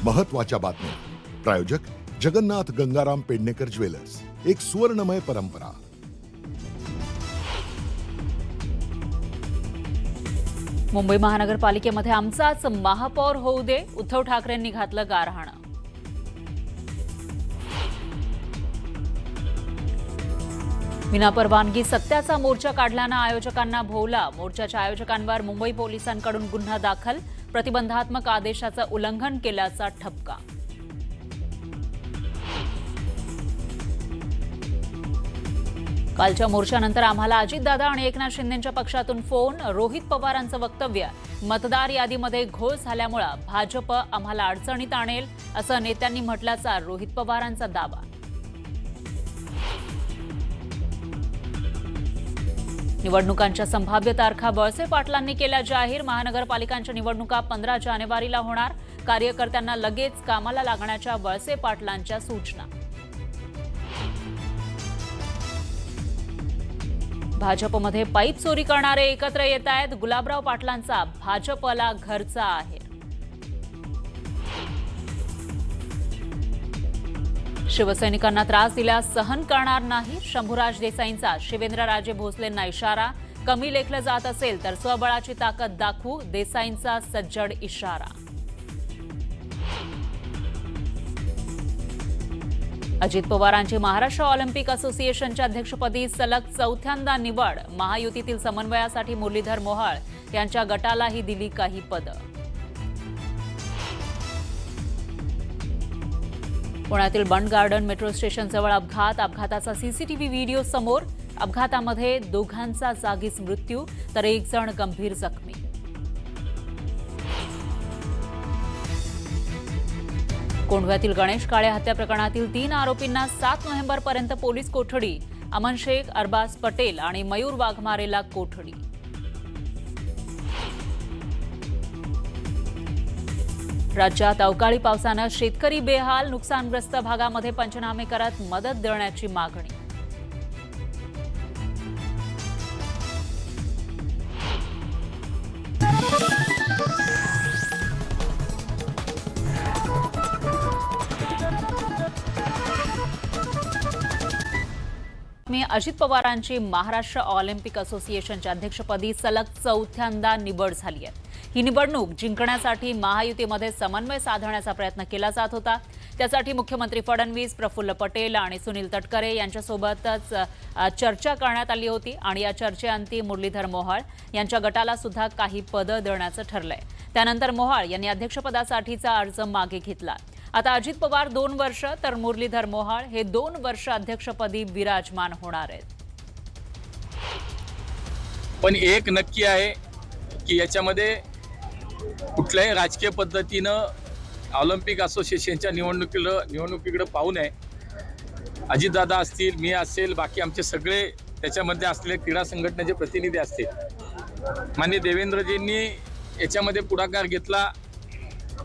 महत्त्वाच्या बातम्या. प्रायोजक जगन्नाथ गंगाराम पेडणेकर ज्वेलर्स, एक सुवर्णमय परंपरा. मुंबई महानगरपालिकेमध्ये आमचाच महापौर होऊ दे, उद्धव ठाकरेंनी घातलं गारहाणं. विनापरवानगी सत्याचा मोर्चा काढल्यानं आयोजकांना भोवला. मोर्चाच्या आयोजकांवर मुंबई पोलिसांकडून गुन्हा दाखल. प्रतिबंधात्मक आदेशाचं उल्लंघन केल्याचा ठपका. कालच्या मोर्चानंतर आम्हाला अजितदादा आणि एकनाथ शिंदेंच्या पक्षातून फोन. रोहित पवारांचं वक्तव्य, मतदार यादीमध्ये घोळ झाल्यामुळे भाजप आम्हाला अडचणीत आणेल असं नेत्यांनी म्हटल्याचा रोहित पवारांचा दावा. निवडणुकांच्या संभाव्य तारखा वळसे पाटलांनी केल्या जाहीर. महानगरपालिकांच्या निवडणुका 15 जानेवारीला होणार. कार्यकर्त्यांना लगेच कामाला लागण्याच्या वळसे पाटलांच्या सूचना. भाजपमध्ये पाईप चोरी करणारे एकत्र येत आहेत. गुलाबराव पाटलांचा भाजपला घरचा आहे. शिवसैनिकांना त्रास दिल्यास सहन करणार नाही. शंभूराज देसाईंचा शिवेंद्रराजे भोसलेंना इशारा. कमी लेखलं जात असेल तर स्वबळाची ताकद दाखवू, देसाईंचा सज्जड इशारा. अजित पवारांची महाराष्ट्र ऑलिम्पिक असोसिएशनच्या अध्यक्षपदी सलग चौथ्यांदा निवड. महायुतीतील समन्वयासाठी मुरलीधर मोहोळ यांच्या गटालाही दिली काही पदं. पुण्यातील बंड गार्डन मेट्रो स्टेशनजवळ अपघात. अपघाताचा सीसीटीव्ही व्हिडिओ समोर. अपघातामध्ये दोघांचा जागीच मृत्यू तर एक जण गंभीर जखमी. कोंढव्यातील गणेश काळे हत्या प्रकरणातील 3 आरोपींना 7 नोव्हेंबरपर्यंत पोलीस कोठडी. अमन शेख, अरबाज पटेल आणि मयूर वाघमारेला कोठडी. राज्यात अवकाळी पावसानं शेतकरी बेहाल. नुकसानग्रस्त भागामध्ये पंचनामे करत मदत देण्याची मागणी. अजित पवारांची महाराष्ट्र ऑलिम्पिक असोसिएशनच्या अध्यक्षपदी सलग चौथ्यांदा निवड झाली आहे. ही निवडणूक जिंकण्यासाठी महायुतीमध्ये समन्वय साधण्याचा प्रयत्न केला जात होता. त्यासाठी मुख्यमंत्री फडणवीस, प्रफुल्ल पटेल आणि सुनील तटकरे यांच्यासोबतच चर्चा करण्यात आली होती आणि या चर्चेअंती मुरलीधर मोहोळ यांच्या गटाला सुद्धा काही पदं देण्याचं ठरलंय. त्यानंतर मोहोळ यांनी अध्यक्षपदासाठीचा अर्ज मागे घेतला. आता अजित पवार 2 वर्ष तर मुरलीधर मोहोळ हे 2 वर्ष अध्यक्षपदी विराजमान होणार आहेत. पण एक नक्की आहे की याच्यामध्ये कुठल्याही राजकीय पद्धतीनं ऑलिम्पिक असोसिएशनच्या निवडणुकीकडे पाहू नये. अजितदादा असतील, मी असेल, बाकी आमचे सगळे त्याच्यामध्ये असलेले क्रीडा संघटनेचे प्रतिनिधी असतील. माननीय देवेंद्रजींनी याच्यामध्ये पुढाकार घेतला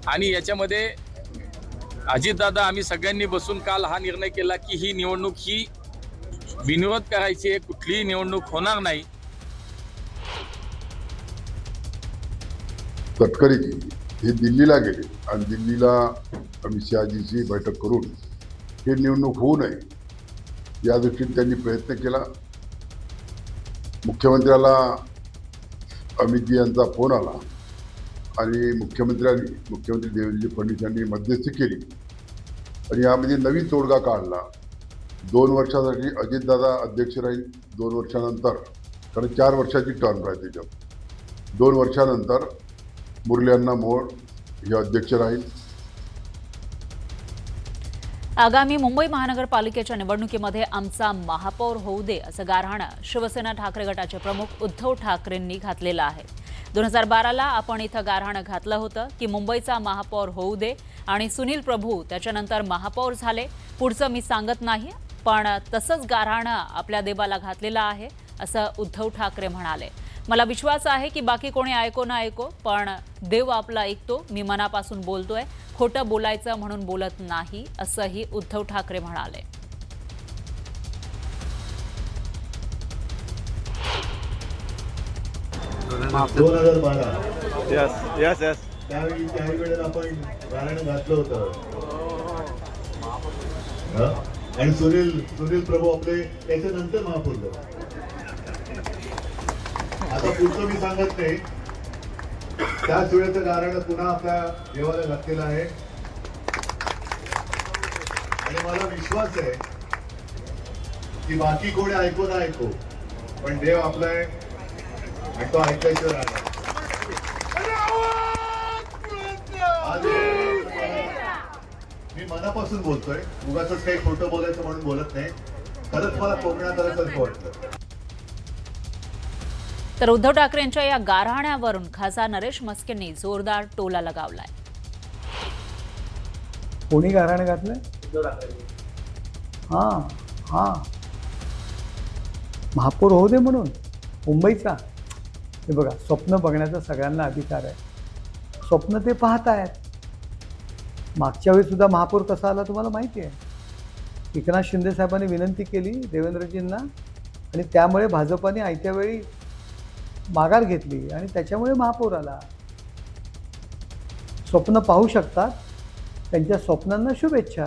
आणि याच्यामध्ये अजितदादा आम्ही सगळ्यांनी बसून काल हा निर्णय केला की ही निवडणूक ही बिनविरोध करायची आहे. कुठलीही निवडणूक होणार नाही. तटकरे हे दिल्लीला गेले आणि दिल्लीला अमित शहाजीची बैठक करून हे निवडणूक होऊ नये या दृष्टीने त्यांनी प्रयत्न केला. मुख्यमंत्र्याला अमितजी यांचा फोन आला आणि मुख्यमंत्री देवेंद्र फडणवीस यांनी मध्यस्थी केली आणि यामध्ये नवीन तोडगा काढला. 2 वर्षासाठी अजितदादा अध्यक्ष राहील. 2 वर्षानंतर, कारण 4 वर्षाची टर्म आहे त्याच्यात, 2 वर्षानंतर मुरली मोहोळ हे अध्यक्ष राहील. आगामी मुंबई महानगरपालिकेच्या निवडणुकीमध्ये आमचा महापौर होऊ दे असं गारहाणं शिवसेना ठाकरे गटाचे प्रमुख उद्धव ठाकरेंनी घातलेलं आहे. 2012ला आपण इथं गारहाणं घातलं होतं की मुंबईचा महापौर होऊ दे आणि सुनील प्रभू त्याच्यानंतर महापौर झाले. पुढचं मी सांगत नाही, पण तसंच गारहाणं आपल्या देवाला घातलेलं आहे असं उद्धव ठाकरे म्हणाले. मला विश्वास आहे की बाकी कोणी ऐको ना ऐको, पण देव आपला ऐकतो. मी मनापासून बोलतोय, खोटं बोलायचं म्हणून बोलत नाही असंही उद्धव ठाकरे म्हणाले. Yes. त्याही वेळेला आपण गाणं घातलं होतं. आणि सुनील प्रभू आपले त्याच्यानंतर महापौर झाले. आता पुढचं मी सांगत नाही. त्याच वेळेचं गाणं पुन्हा आपल्या देवाला घातलेलं आहे आणि मला विश्वास आहे की बाकी कोणी ऐकू ना ऐकू पण देव आपला आहे आणि तो ऐकायचं राहणार. मी मनापासून बोलतोय, उगाच काही खोटं बोलायचं म्हणून बोलत नाही. खरंच मला कोकणात आल्यासारखं वाटतं. तर उद्धव ठाकरेंच्या या गारहाण्यावरून खासदार नरेश म्हस्केंनी जोरदार टोला लगावलाय. कोणी गारहाण घातलंय? हा हा महापौर होऊ दे म्हणून मुंबईचा. हे बघा, स्वप्न बघण्याचा सगळ्यांना अधिकार आहे. स्वप्न ते पाहत आहेत. मागच्या वेळी सुद्धा महापौर कसा आला तुम्हाला माहिती आहे. एकनाथ शिंदे साहेबांनी विनंती केली देवेंद्रजींना आणि त्यामुळे भाजपाने आयत्या वेळी माघार घेतली आणि त्याच्यामुळे महापौर आला. स्वप्न पाहू शकतात. त्यांच्या स्वप्नांना शुभेच्छा.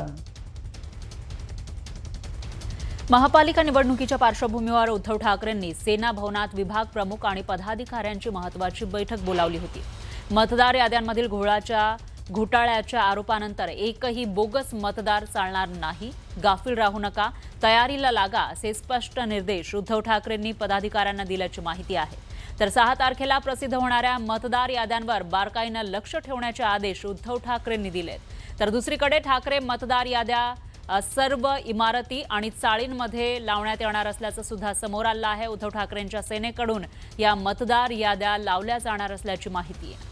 महापालिका निवडणुकीच्या पार्श्वभूमीवर उद्धव ठाकरेंनी सेना भवनात विभाग प्रमुख आणि पदाधिकाऱ्यांची महत्त्वाची बैठक बोलावली होती. मतदार याद्यांमधील घोटाळ्याच्या आरोपानंतर एकही बोगस मतदार चालणार नाही, गाफील राहू नका, तयारीला लागा असे स्पष्ट निर्देश उद्धव ठाकरेंनी पदाधिकाऱ्यांना दिल्याची माहिती आहे. तर 6 तारखेला प्रसिद्ध होणाऱ्या मतदार याद्यांवर बारकाईनं लक्ष ठेवण्याचे आदेश उद्धव ठाकरेंनी दिलेत. तर दुसरीकडे ठाकरे मतदार याद्या सर्व इमारती आणि चाळींमध्ये लावण्यात येणार असल्याचं सुद्धा समोर आलं आहे. उद्धव ठाकरेंच्या सेनेकडून या मतदार याद्या लावल्या जाणार असल्याची माहिती आहे.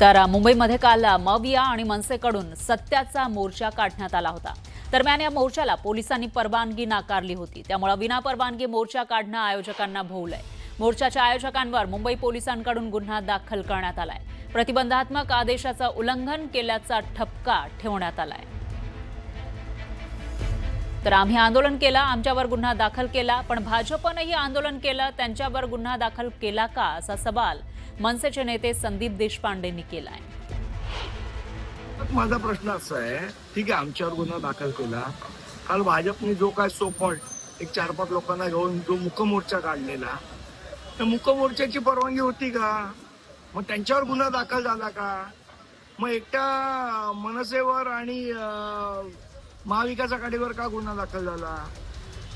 तर मुंबईमध्ये काल मविया आणि मनसेकडून सत्याचा मोर्चा काढण्यात आला होता. दरम्यान या मोर्चाला पोलिसांनी परवानगी नाकारली होती. त्यामुळे विनापरवानगी मोर्चा काढणं आयोजकांना भोवलंय. मोर्चाच्या आयोजकांवर मुंबई पोलिसांकडून गुन्हा दाखल करण्यात आलाय. प्रतिबंधात्मक आदेशाचं उल्लंघन केल्याचा ठपका ठेवण्यात आलाय. तर आम्ही आंदोलन केलं, आमच्यावर गुन्हा दाखल केला, पण भाजपनेही आंदोलन केलं, त्यांच्यावर गुन्हा दाखल केला का असा सवाल मनसेचे नेते संदीप देशपांडेंनी केलाय. माझा प्रश्न असा आहे, ठीक आहे आमच्यावर गुन्हा दाखल केला, काल भाजपने जो काय सोपट एक 4-5 लोकांना घेऊन जो मुकमोर्चा काढलेला, त्या मुकमोर्चाची परवानगी होती का? मग त्यांच्यावर गुन्हा दाखल झाला का? मग एकट्या मनसेवर आणि महाविकास आघाडीवर का गुन्हा दाखल झाला?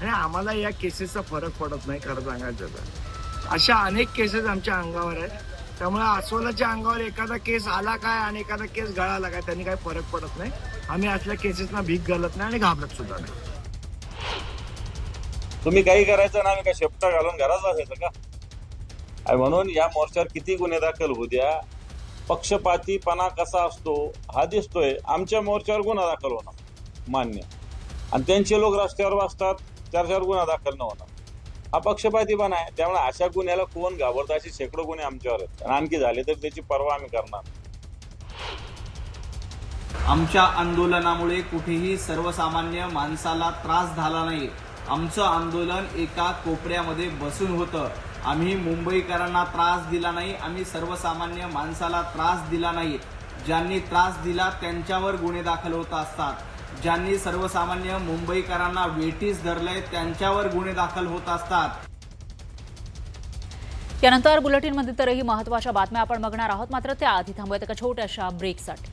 आणि आम्हाला या केसेसचा फरक पडत नाही खरं सांगायचं तर. अशा अनेक केसेस आमच्या अंगावर आहेत. त्यामुळे अस्वलाच्या अंगावर एखादा केस आला काय आणि एखादा केस गळाला काय त्यांनी काही फरक पडत नाही. आम्ही असल्या केसेसना भीक घालत नाही आणि घाबरत सुद्धा नाही. तुम्ही काही करायचं ना, आम्ही काय शेपटा घालून घरात असायचं का? आणि म्हणून या मोर्चावर किती गुन्हे दाखल होऊ द्या, पक्षपातीपणा कसा असतो हा दिसतोय. आमच्या मोर्चावर गुन्हा दाखल होणार मान्य, आणि त्यांचे लोक रस्त्यावर बसतात, त्याच्यावर गुन्हा दाखल न होणार, हा पक्षपातीपणा आहे. त्यामुळे अशा गुन्ह्याला कोण घाबरत? असे शेकडो गुन्हे आमच्यावर आहेत, आणि आणखी झाले तर त्याची पर्वा आम्ही करणार. आमच्या आंदोलनामुळे कुठेही सर्वसामान्य माणसाला त्रास झाला नाही. आमचं आंदोलन एका कोपऱ्यामध्ये बसून होतं. आम्ही मुंबईकरांना त्रास दिला नाही, आम्ही सर्वसामान्य माणसाला त्रास दिला नाही. ज्यांनी त्रास दिला त्यांच्यावर गुन्हे दाखल होत असतात. ज्यांनी सर्वसामान्य मुंबईकरांना वेठीस धरलंय त्यांच्यावर गुन्हे दाखल होत असतात. यानंतर बुलेटिनमध्ये तरही महत्त्वाच्या बातम्या आपण बघणार आहोत. मात्र त्याआधी थांबूयात एका छोट्याशा ब्रेकसाठी.